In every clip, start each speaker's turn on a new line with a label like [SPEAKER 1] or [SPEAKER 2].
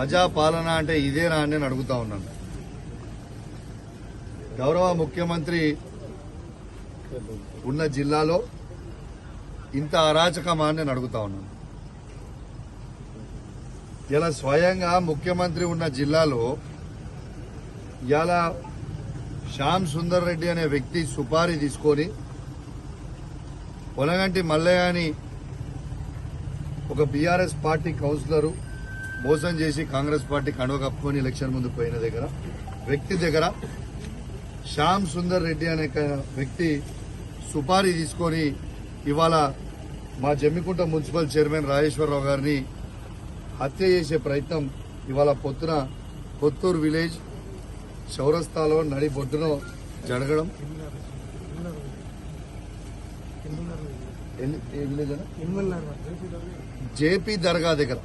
[SPEAKER 1] ప్రజాపాలన అంటే ఇదేనా అని నేను అడుగుతా ఉన్నాను. గౌరవ ముఖ్యమంత్రి ఉన్న జిల్లాలో ఇంత అరాచకమా అని నేను అడుగుతా ఉన్నాను. ఇలా స్వయంగా ముఖ్యమంత్రి ఉన్న జిల్లాలో ఇలా శ్యామ్ సుందర్ రెడ్డి అనే వ్యక్తి సుపారీ తీసుకొని పొలగంటి మల్లయ్యని ఒక బీఆర్ఎస్ పార్టీ కౌన్సిలరు మోసం చేసి కాంగ్రెస్ పార్టీ కండువ కప్పుకొని ఎలక్షన్ ముందు పోయిన వ్యక్తి దగ్గర శ్యామ్ సుందర్ రెడ్డి అనే వ్యక్తి సుపారీ తీసుకొని ఇవాళ మా జమ్మికుంట మున్సిపల్ చైర్మన్ రాజేశ్వరరావు గారిని హత్య చేసే ప్రయత్నం ఇవాళ పొద్దున కొత్తూరు విలేజ్ చౌరస్తాలో నడి బొడ్డున జరగడం. ఏ విలేజ్ జేపీ దర్గా దగ్గర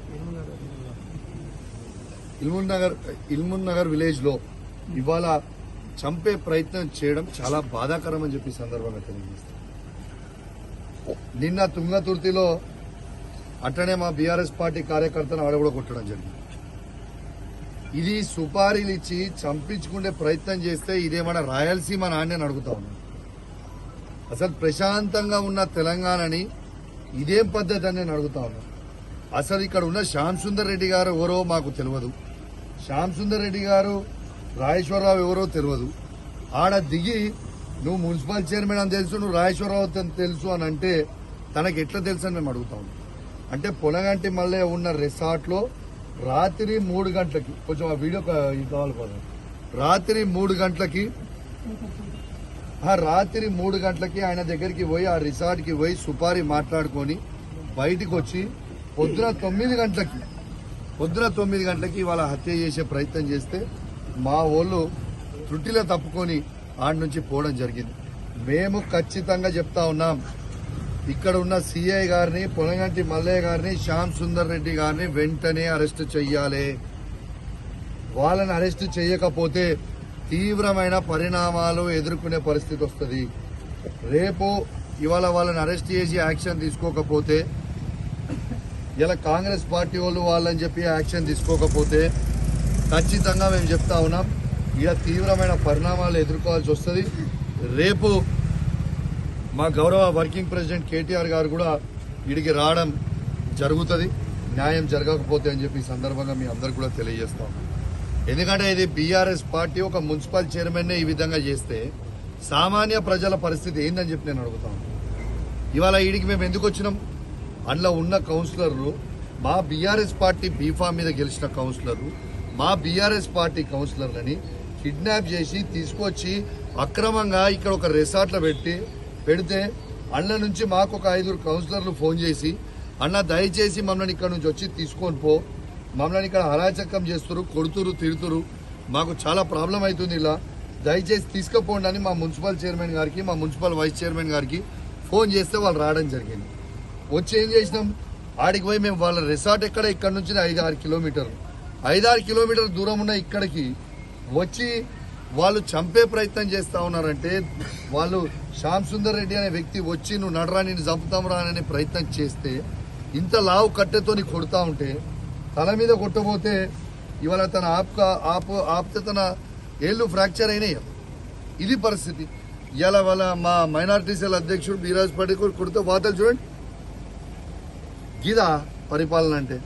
[SPEAKER 1] ఇల్ముల్ నగర్ విలేజ్ లో ఇవాళ చంపే ప్రయత్నం చేయడం చాలా బాధాకరం అని చెప్పి సందర్భంగా తెలియజేస్తాం. నిన్న తుంగతుర్తిలో అట్లనే మా బీఆర్ఎస్ పార్టీ కార్యకర్తను ఆడగూడ కొట్టడం జరిగింది. ఇది సుపారీలు ఇచ్చి చంపించుకునే ప్రయత్నం చేస్తే ఇదేమన్నా రాయలసీమ నాణ్యని అడుగుతా ఉన్నాను. అసలు ప్రశాంతంగా ఉన్న తెలంగాణని ఇదేం పద్ధతి అని నేను అడుగుతా ఉన్నాను. అసలు ఇక్కడ ఉన్న శ్యామ్ సుందర్ రెడ్డి గారు ఎవరో మాకు తెలియదు. శ్యామ్ సుందర్ రెడ్డి గారు రాజేశ్వరరావు ఎవరో తెలియదు. ఆడ దిగి నువ్వు మున్సిపల్ చైర్మన్ అని తెలుసు, నువ్వు రాజేశ్వరరావు తెలుసు అని అంటే తనకి ఎట్లా తెలుసు అని మేము అడుగుతా ఉన్నాం. అంటే పొలగంటి మళ్ళీ ఉన్న రిసార్ట్ లో రాత్రి 3 గంటలకి కొంచెం ఆ వీడియో కావాలి కదా, రాత్రి 3 గంటలకి ఆయన దగ్గరికి పోయి ఆ రిసార్ట్ కి పోయి సుపారీ మాట్లాడుకొని బయటికి వచ్చి పొద్దున 9 గంటలకి వాళ్ళ హత్య చేసే ప్రయత్నం చేస్తే మా వాళ్ళు త్రుటిలో తప్పుకొని ఆడి నుంచి పోవడం జరిగింది. మేము ఖచ్చితంగా చెప్తా ఉన్నాం, ఇక్కడ ఉన్న సిఐ గారిని, పొలగంటి మల్లయ్య గారిని, శ్యామ్ సుందర్ రెడ్డి గారిని వెంటనే అరెస్టు చెయ్యాలి. వాళ్ళని అరెస్టు చేయకపోతే తీవ్రమైన పరిణామాలు ఎదుర్కొనే పరిస్థితి వస్తుంది. రేపు ఇవాళ వాళ్ళని అరెస్ట్ చేసి యాక్షన్ తీసుకోకపోతే, ఇలా కాంగ్రెస్ పార్టీ వాళ్ళు వాళ్ళని చెప్పి యాక్షన్ తీసుకోకపోతే ఖచ్చితంగా మేము చెప్తా ఉన్నాం, ఇక తీవ్రమైన పరిణామాలు ఎదుర్కోవాల్సి వస్తుంది. రేపు మా గౌరవ వర్కింగ్ ప్రెసిడెంట్ కేటీఆర్ గారు కూడా ఇడికి రావడం జరుగుతుంది, న్యాయం జరగకపోతే అని చెప్పి ఈ సందర్భంగా మీ అందరికి కూడా తెలియజేస్తాం. ఎందుకంటే ఇది బీఆర్ఎస్ పార్టీ ఒక మున్సిపల్ చైర్మన్ ఈ విధంగా చేస్తే సామాన్య ప్రజల పరిస్థితి ఏందని చెప్పి నేను అడుగుతాను. ఇవాళ ఈడికి మేము ఎందుకు వచ్చినాం? అందులో ఉన్న కౌన్సిలర్లు మా బీఆర్ఎస్ పార్టీ బీఫామ్ మీద గెలిచిన కౌన్సిలర్లు, మా బీఆర్ఎస్ పార్టీ కౌన్సిలర్లని కిడ్నాప్ చేసి తీసుకొచ్చి అక్రమంగా ఇక్కడ ఒక రిసార్ట్లో పెడితే అన్న నుంచి మాకు ఒక 5 కౌన్సిలర్లు ఫోన్ చేసి, అన్న దయచేసి మమ్మల్ని ఇక్కడ నుంచి వచ్చి తీసుకొని పో, మమ్మల్ని ఇక్కడ అరాచకం చేస్తురు, కొడుతురు, తిడుతురు, మాకు చాలా ప్రాబ్లం అవుతుంది, ఇలా దయచేసి తీసుకుపోండి అని మా మున్సిపల్ చైర్మన్ గారికి, మా మున్సిపల్ వైస్ చైర్మన్ గారికి ఫోన్ చేస్తే వాళ్ళు రావడం జరిగింది. వచ్చి ఏం చేసినాం, ఆడికి పోయి మేము వాళ్ళ రిసార్ట్ ఇక్కడ నుంచి 5-6 కిలోమీటర్లు దూరం ఉన్న ఇక్కడికి వచ్చి వాళ్ళు చంపే ప్రయత్నం చేస్తా ఉన్నారంటే, వాళ్ళు శ్యామ్ సుందర్ రెడ్డి అనే వ్యక్తి వచ్చి నువ్వు నడరా, నేను చంపుతాంరా అనే ప్రయత్నం చేస్తే, ఇంత లావు కట్టెతో కొడతా ఉంటే, తల మీద కొట్టబోతే ఇవాళ తన ఆప్తే తన ఏళ్ళు ఫ్రాక్చర్ అయినాయి. ఇది పరిస్థితి. ఇవాళ వాళ్ళ మా మైనారిటీ సెల్ అధ్యక్షుడు బీరాజ్ పటేల్ కొడితే వార్తలు చూడండి. గిదా పరిపాలన అంటే?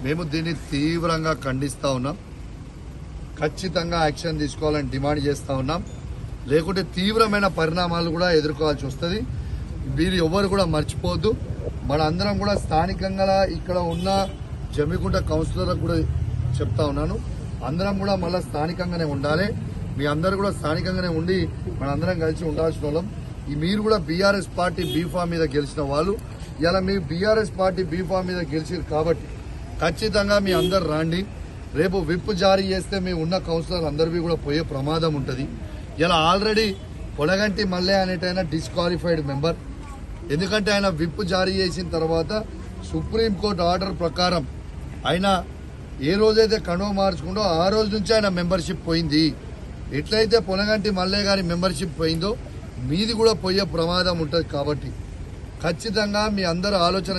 [SPEAKER 1] మేము దీన్ని తీవ్రంగా ఖండిస్తా ఉన్నాం, ఖచ్చితంగా యాక్షన్ తీసుకోవాలని డిమాండ్ చేస్తా ఉన్నాం. లేకుంటే తీవ్రమైన పరిణామాలు కూడా ఎదుర్కోవాల్సి వస్తుంది. వీరు ఎవరు కూడా మర్చిపోవద్దు. మన అందరం కూడా స్థానికంగా ఇక్కడ ఉన్న జమ్మికుంట కౌన్సిలర్లకు కూడా చెప్తా ఉన్నాను, అందరం కూడా మళ్ళీ స్థానికంగానే ఉండాలి. మీ అందరూ కూడా స్థానికంగానే ఉండి మన అందరం కలిసి ఉండాల్సిన వాళ్ళం. మీరు కూడా బీఆర్ఎస్ పార్టీ బీఫామ్ మీద గెలిచిన వాళ్ళు, ఇలా మీ బీఆర్ఎస్ పార్టీ బీఫామ్ మీద గెలిచారు కాబట్టి ఖచ్చితంగా మీ అందరు రాండి. రేపు విప్ జారీ చేస్తే మీ ఉన్న కౌన్సిలర్ అందరివి కూడా పోయే ప్రమాదం ఉంటుంది. ఇలా ఆల్రెడీ పొలగంటి మల్లయ్య అనేటైనా డిస్క్వాలిఫైడ్ మెంబర్. ఎందుకంటే ఆయన విప్ జారీ చేసిన తర్వాత సుప్రీంకోర్టు ఆర్డర్ ప్రకారం ఆయన ఏ రోజైతే కండువ మార్చుకుంటో ఆ రోజు నుంచి ఆయన మెంబర్షిప్ పోయింది. ఎట్లయితే పొలగంటి మల్లయ్య గారి మెంబర్షిప్ పోయిందో మీది కూడా పోయే ప్రమాదం ఉంటుంది. కాబట్టి ఖచ్చితంగా మీ అందరూ ఆలోచన